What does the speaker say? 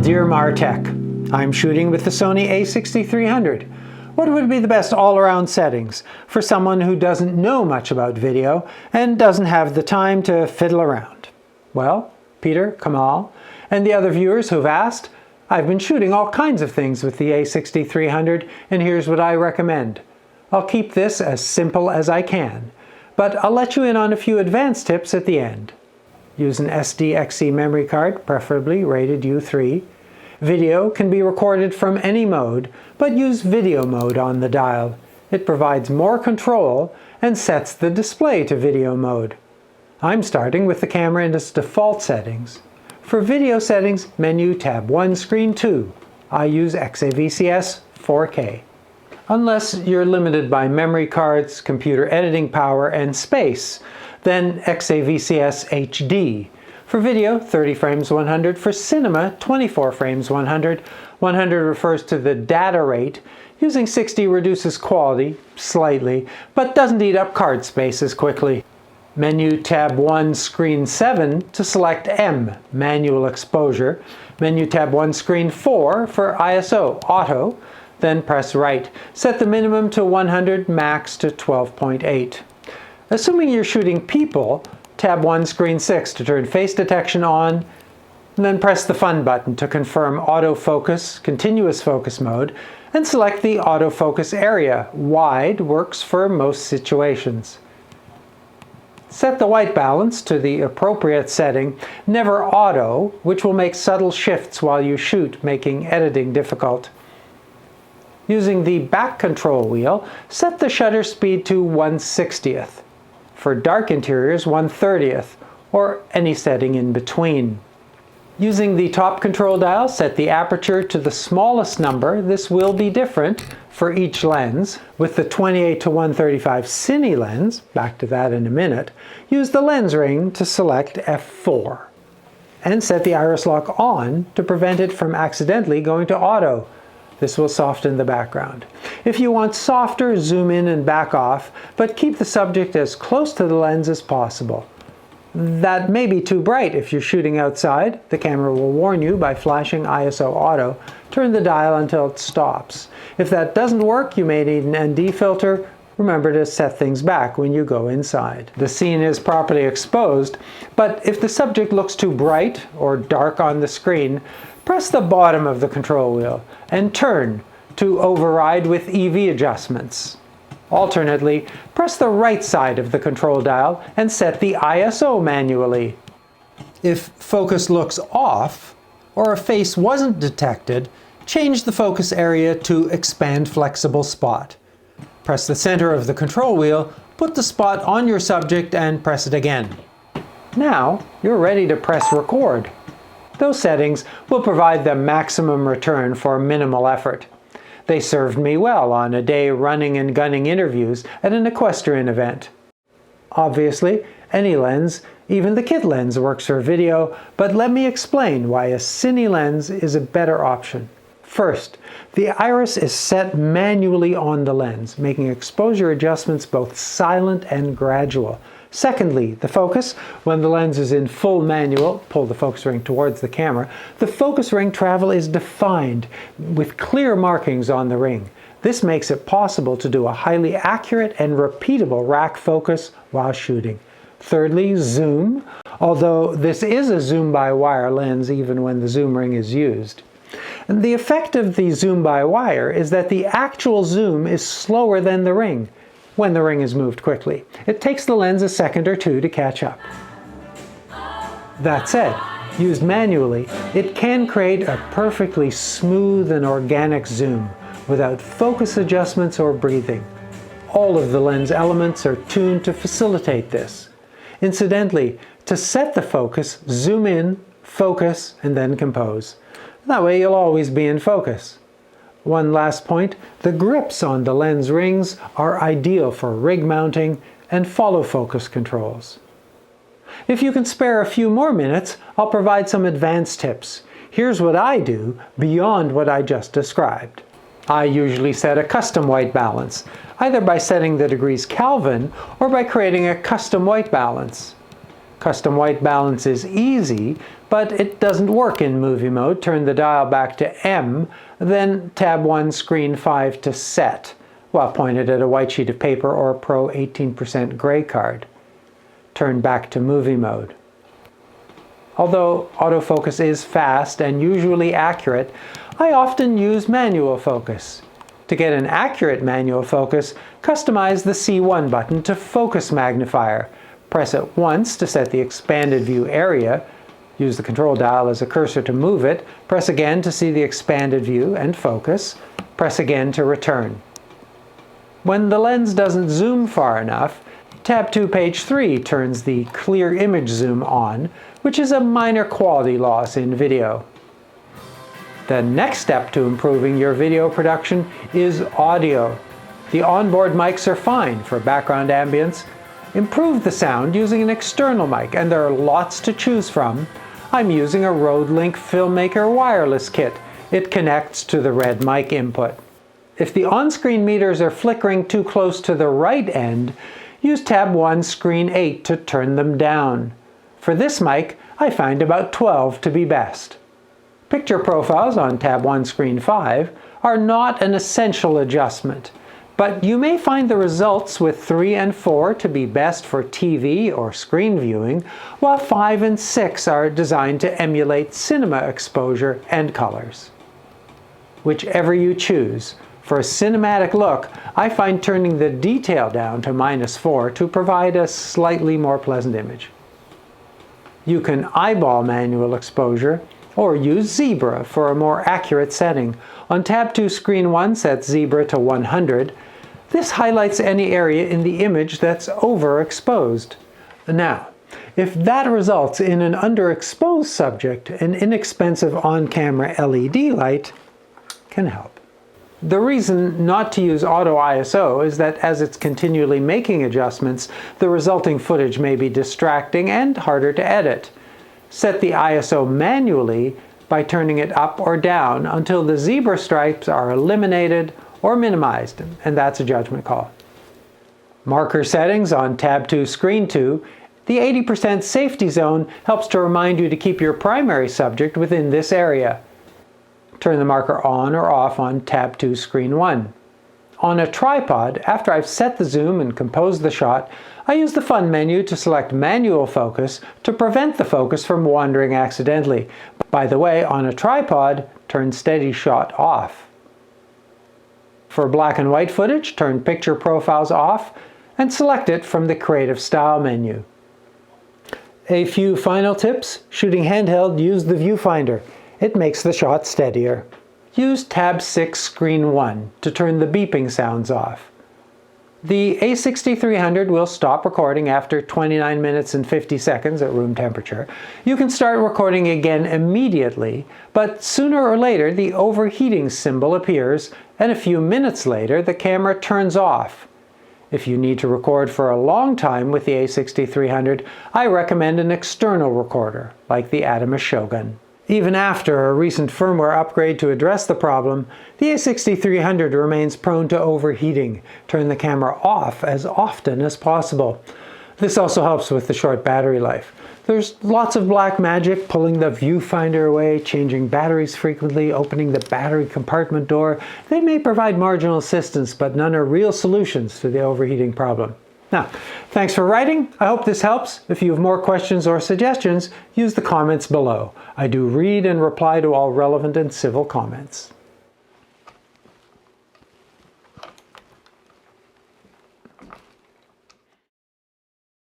Dear Maartech, I'm shooting with the Sony A6300. What would be the best all-around settings for someone who doesn't know much about video and doesn't have the time to fiddle around? Well, Peter, Kamal, and the other viewers who've asked, I've been shooting all kinds of things with the A6300, and here's what I recommend. I'll keep this as simple as I can, but I'll let you in on a few advanced tips at the end. Use an SDXC memory card, preferably rated U3. Video can be recorded from any mode, but use video mode on the dial. It provides more control and sets the display to video mode. I'm starting with the camera in its default settings. For video settings, menu tab 1, screen 2. I use XAVCS 4K. Unless you're limited by memory cards, computer editing power, and space, then XAVCS HD. For video, 30 frames 100. For cinema, 24 frames 100. 100 refers to the data rate. Using 60 reduces quality slightly, but doesn't eat up card space as quickly. Menu tab 1, screen 7 to select M, manual exposure. Menu tab 1, screen 4 for ISO, auto. Then press right. Set the minimum to 100, max to 12.8. Assuming you're shooting people, tab 1, screen 6 to turn face detection on, and then press the Fun button to confirm autofocus, continuous focus mode, and select the autofocus area. Wide works for most situations. Set the white balance to the appropriate setting, never auto, which will make subtle shifts while you shoot, making editing difficult. Using the back control wheel, set the shutter speed to 1/60th. For dark interiors, 1/30th, or any setting in between. Using the top control dial, set the aperture to the smallest number. This will be different for each lens. With the 28 to 135 cine lens, back to that in a minute, use the lens ring to select f4. And set the iris lock on to prevent it from accidentally going to auto. This will soften the background. If you want softer, zoom in and back off, but keep the subject as close to the lens as possible. That may be too bright if you're shooting outside. The camera will warn you by flashing ISO auto. Turn the dial until it stops. If that doesn't work, you may need an ND filter. Remember to set things back when you go inside. The scene is properly exposed, but if the subject looks too bright or dark on the screen, press the bottom of the control wheel and turn to override with EV adjustments. Alternately, press the right side of the control dial and set the ISO manually. If focus looks off, or a face wasn't detected, change the focus area to Expand Flexible Spot. Press the center of the control wheel, put the spot on your subject, and press it again. Now, you're ready to press record. Those settings will provide the maximum return for minimal effort. They served me well on a day running and gunning interviews at an equestrian event. Obviously, any lens, even the kit lens, works for video, but let me explain why a cine lens is a better option. First, the iris is set manually on the lens, making exposure adjustments both silent and gradual. Secondly, the focus, when the lens is in full manual, pull the focus ring towards the camera, the focus ring travel is defined with clear markings on the ring. This makes it possible to do a highly accurate and repeatable rack focus while shooting. Thirdly, zoom, although this is a zoom-by-wire lens even when the zoom ring is used. And the effect of the zoom-by-wire is that the actual zoom is slower than the ring when the ring is moved quickly. It takes the lens a second or two to catch up. That said, used manually, it can create a perfectly smooth and organic zoom without focus adjustments or breathing. All of the lens elements are tuned to facilitate this. Incidentally, to set the focus, zoom in, focus, and then compose. That way you'll always be in focus. One last point, the grips on the lens rings are ideal for rig mounting and follow focus controls. If you can spare a few more minutes, I'll provide some advanced tips. Here's what I do beyond what I just described. I usually set a custom white balance, either by setting the degrees Kelvin or by creating a custom white balance. Custom white balance is easy, but it doesn't work in movie mode, turn the dial back to M, then tab 1 screen 5 to set, while pointed at a white sheet of paper or a Pro 18% gray card. Turn back to movie mode. Although autofocus is fast and usually accurate, I often use manual focus. To get an accurate manual focus, customize the C1 button to Focus Magnifier. Press it once to set the expanded view area. Use the control dial as a cursor to move it. Press again to see the expanded view and focus. Press again to return. When the lens doesn't zoom far enough, tab 2 page 3 turns the clear image zoom on, which is a minor quality loss in video. The next step to improving your video production is audio. The onboard mics are fine for background ambience. Improve the sound using an external mic, and there are lots to choose from. I'm using a Rode Link Filmmaker wireless kit. It connects to the red mic input. If the on-screen meters are flickering too close to the right end, use tab 1 screen 8 to turn them down. For this mic, I find about 12 to be best. Picture profiles on tab 1 screen 5 are not an essential adjustment, but you may find the results with 3 and 4 to be best for TV or screen viewing, while 5 and 6 are designed to emulate cinema exposure and colors. Whichever you choose, for a cinematic look, I find turning the detail down to -4 to provide a slightly more pleasant image. You can eyeball manual exposure, or use Zebra for a more accurate setting. On tab 2 screen 1, set Zebra to 100. This highlights any area in the image that's overexposed. Now, if that results in an underexposed subject, an inexpensive on-camera LED light can help. The reason not to use Auto ISO is that as it's continually making adjustments, the resulting footage may be distracting and harder to edit. Set the ISO manually by turning it up or down until the zebra stripes are eliminated or minimized, and that's a judgment call. Marker settings on tab 2 screen 2. The 80% safety zone helps to remind you to keep your primary subject within this area. Turn the marker on or off on tab 2 screen 1. On a tripod, after I've set the zoom and composed the shot, I use the Fun menu to select Manual Focus to prevent the focus from wandering accidentally. By the way, on a tripod, turn Steady Shot off. For black and white footage, turn Picture Profiles off and select it from the Creative Style menu. A few final tips. Shooting handheld, use the viewfinder. It makes the shot steadier. Use tab 6 screen 1 to turn the beeping sounds off. The A6300 will stop recording after 29 minutes and 50 seconds at room temperature. You can start recording again immediately, but sooner or later the overheating symbol appears, and a few minutes later the camera turns off. If you need to record for a long time with the A6300, I recommend an external recorder, like the Atomos Shogun. Even after a recent firmware upgrade to address the problem, the A6300 remains prone to overheating. Turn the camera off as often as possible. This also helps with the short battery life. There's lots of black magic, pulling the viewfinder away, changing batteries frequently, opening the battery compartment door. They may provide marginal assistance, but none are real solutions to the overheating problem. Now, thanks for writing. I hope this helps. If you have more questions or suggestions, use the comments below. I do read and reply to all relevant and civil comments.